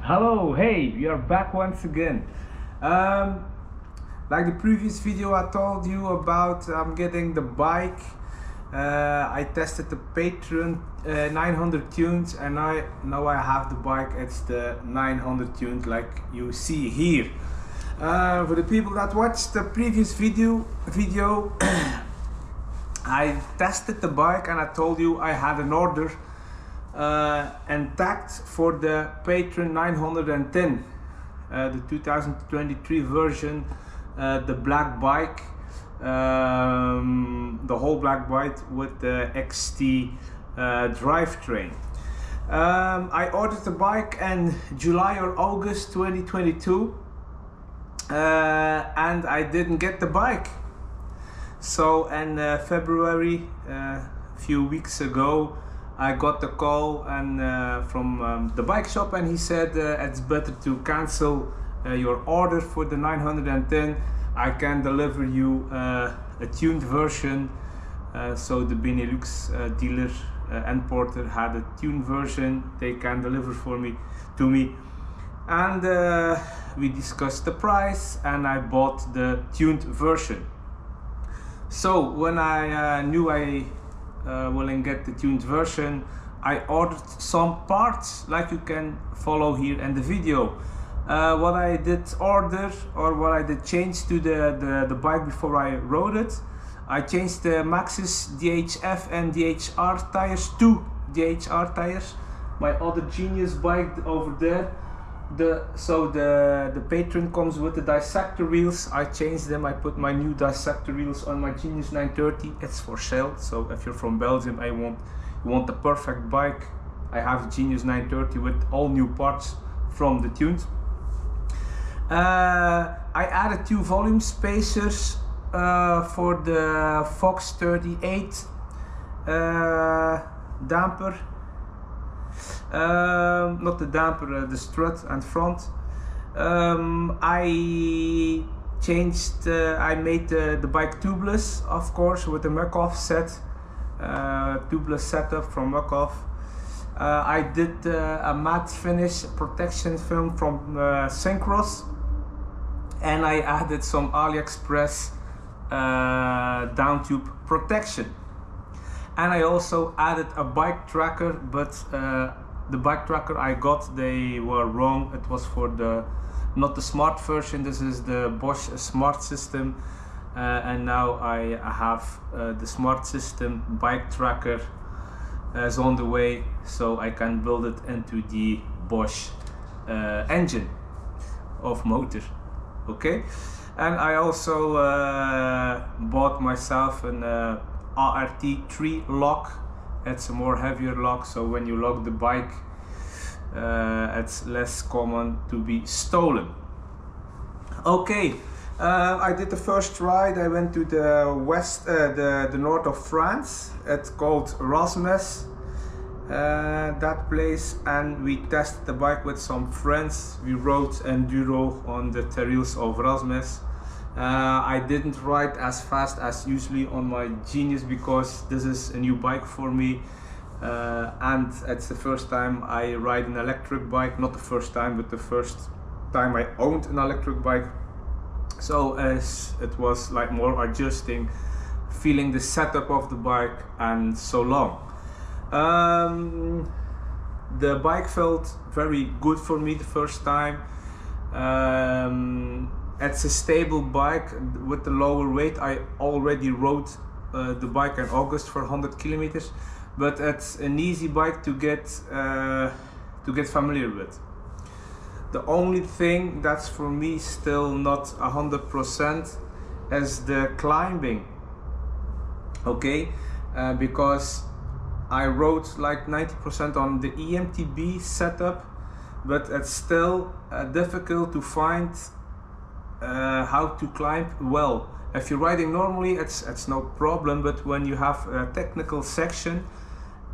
Hello, hey, we are back once again. Um, like the previous video, I told you about I'm getting the bike. I tested the Patron 900 tunes, and now I have the bike. It's the 900 tunes, like you see here. For the people that watched the previous video, I tested the bike and I told you I had an order and tagged for the Patron 910, the 2023 version, the black bike, the whole black bike with the XT drivetrain. I ordered the bike in July or August 2022, and I didn't get the bike. So in February, a few weeks ago, I got the call from the bike shop, and he said it's better to cancel your order for the 910. I can deliver you a tuned version. So the Benelux dealer and porter had a tuned version. They can deliver to me, and we discussed the price, and I bought the tuned version. So when I knew I will get the tuned version, I ordered some parts, like you can follow here in the video. What I did order, or what I did change to the bike before I rode it, I changed the Maxxis DHF and DHR tires to DHR tires. My other Genius bike over there, the Patron comes with the dissector wheels. I changed them. I put my new dissector wheels on my Genius 930. It's for sale, so if you're from Belgium, you want the perfect bike, I have a Genius 930 with all new parts from the tunes. I added 2 volume spacers for the Fox 38 damper. Not the damper, the strut and front. I made the bike tubeless, of course, with the Muck-Off set, tubeless setup from Muck-Off. I did a matte finish protection film from Syncros, and I added some AliExpress down tube protection. And I also added a bike tracker, but the bike tracker I got, they were wrong. It was for not the smart version. This is the Bosch smart system, and now I have the smart system bike tracker is on the way, so I can build it into the Bosch engine of motor. Okay, and I also bought myself an ART3 lock. It's a more heavier lock, so when you lock the bike, it's less common to be stolen. Okay, I did the first ride. I went to the north of France. It's called Rasmes, that place, and we tested the bike with some friends. We rode enduro on the trails of Rasmes. I didn't ride as fast as usually on my Genius because this is a new bike for me, and it's the first time I ride an electric bike. Not the first time, but the first time I owned an electric bike. So it was like more adjusting, feeling the setup of the bike, and so long. The bike felt very good for me the first time. It's a stable bike with the lower weight. I already rode the bike in August for 100 kilometers, but it's an easy bike to get familiar with. The only thing that's for me still not 100% is the climbing. Okay, because I rode like 90% on the EMTB setup, but it's still difficult to find how to climb well. If you're riding normally, it's no problem, but when you have a technical section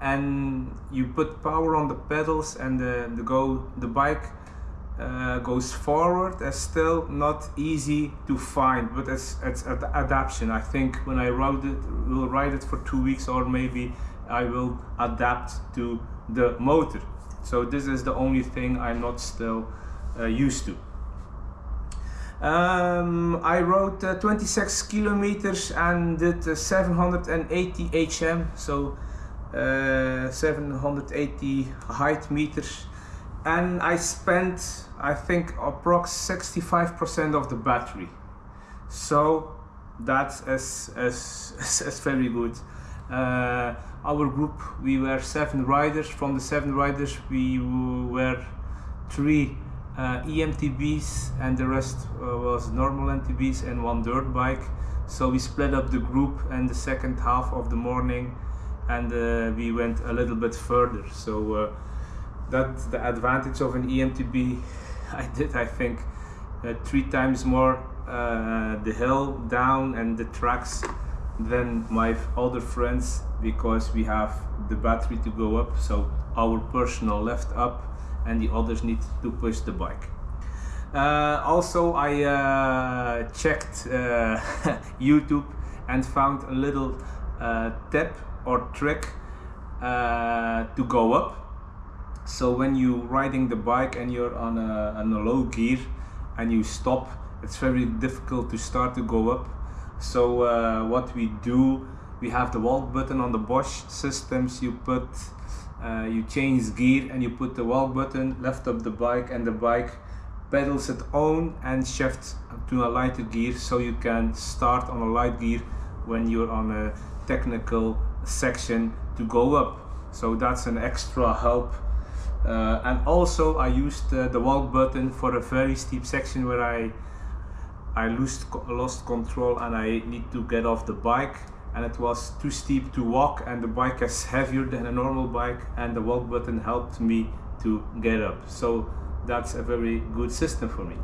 and you put power on the pedals and the bike goes forward, it's still not easy to find, but it's adaptation. I think when I will ride it for 2 weeks, or maybe I will adapt to the motor. So this is the only thing I'm not still used to. I rode 26 kilometers and did 780 HM, so 780 height meters, and I spent, I think, approx 65% of the battery. So that's as very good. Our group, we were 7 riders. From the 7 riders, we were 3 EMTBs, and the rest was normal MTBs and 1 dirt bike. So we split up the group in the second half of the morning, and we went a little bit further. So that's the advantage of an EMTB. I did, I think, 3 times more the hill down and the tracks than my other friends, because we have the battery to go up, so our personal left up and the others need to push the bike. Also, I checked YouTube and found a little tip or trick to go up. So when you're riding the bike and you're on a low gear and you stop, it's very difficult to start to go up. So what we do, we have the walk button on the Bosch systems. You change gear and you put the walk button, lift up the bike, and the bike pedals its own and shifts to a lighter gear, so you can start on a light gear when you're on a technical section to go up. So that's an extra help. And also I used the walk button for a very steep section where I lost control and I need to get off the bike, and it was too steep to walk, and the bike is heavier than a normal bike, and the walk button helped me to get up. So that's a very good system for me.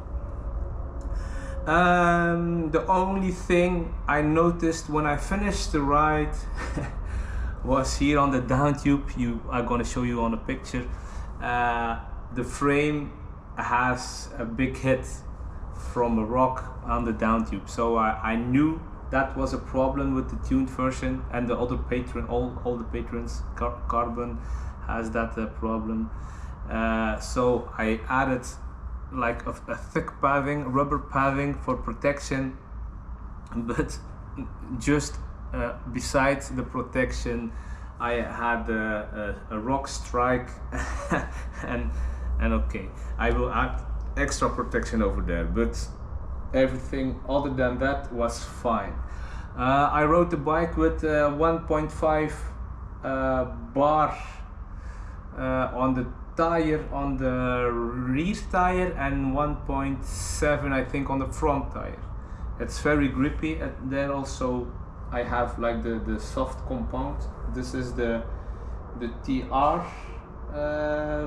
The only thing I noticed when I finished the ride was here on the down tube. I'm gonna show you on a picture. The frame has a big hit from a rock on the down tube, so I knew that was a problem with the tuned version, and the other patron, all the patrons, Carbon has that problem. So I added like a thick padding, rubber padding for protection, but just besides the protection, I had a rock strike and okay, I will add extra protection over there, but everything other than that was fine. I rode the bike with 1.5 bar on the tire, on the rear tire, and 1.7 I think on the front tire. It's very grippy. There also I have like the soft compound. This is the TR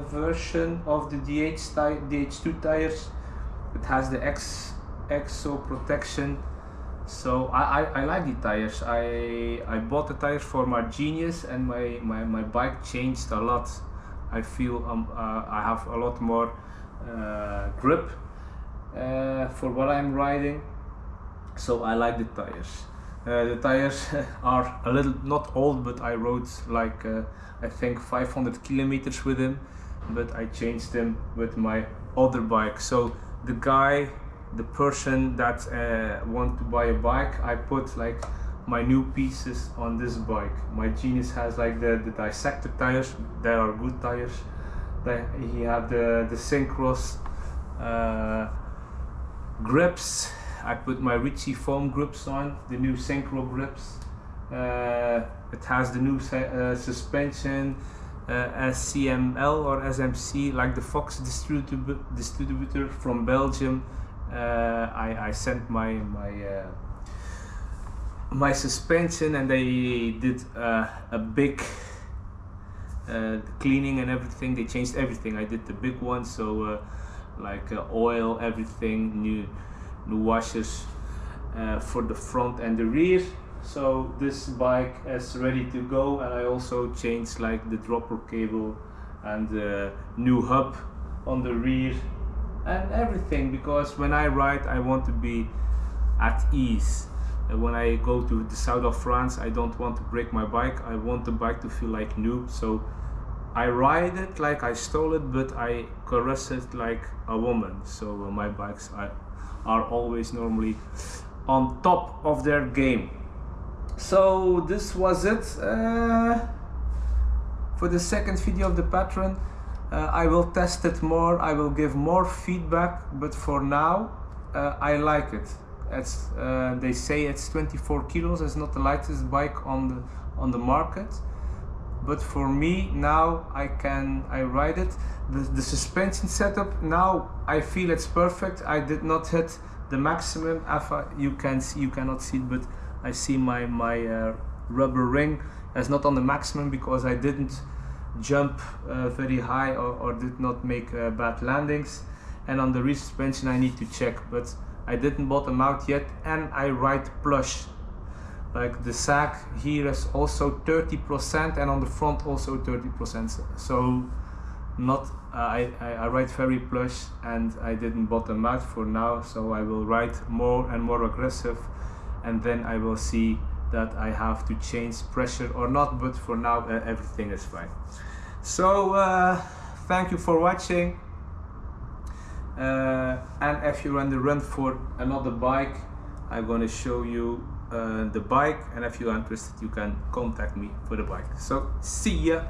version of the DH2 tires. It has the exo protection, so I like the tires. I bought the tires for my Genius, and my bike changed a lot. I feel I have a lot more grip for what I'm riding, so I like the tires. The tires are a little, not old, but I rode like I think 500 kilometers with them, but I changed them with my other bike. So the person that want to buy a bike, I put like my new pieces on this bike. My Genius has like the dissector tires. They are good tires. He had the Synchros grips. I put my Ritchie foam grips on, the new Synchro grips. It has the new suspension, SCML or SMC, like the Fox distributor from Belgium. I sent my suspension, and they did a big cleaning and everything. They changed everything. I did the big one, so like oil, everything, new washers for the front and the rear. So this bike is ready to go, and I also changed like the dropper cable and the new hub on the rear and everything, because when I ride I want to be at ease. When I go to the south of France, I don't want to break my bike. I want the bike to feel like new. So I ride it like I stole it, but I caress it like a woman. So my bikes are always normally on top of their game. So this was it for the second video of the Patron. I will test it more, I will give more feedback, but for now I like it. It's they say it's 24 kilos, it's not the lightest bike on the market, but for me now I ride it. The suspension setup now I feel it's perfect. I did not hit the maximum. You cannot see it, but I see my rubber ring is not on the maximum because I didn't jump very high or did not make bad landings. And on the rear suspension I need to check, but I didn't bottom out yet, and I ride plush. Like the sag here is also 30% and on the front also 30%. So not I ride very plush and I didn't bottom out for now. So I will ride more and more aggressive, and then I will see that I have to change pressure or not, but for now everything is fine. So thank you for watching, and if you're on the run for another bike, I'm gonna show you the bike, and if you're interested you can contact me for the bike. So see ya.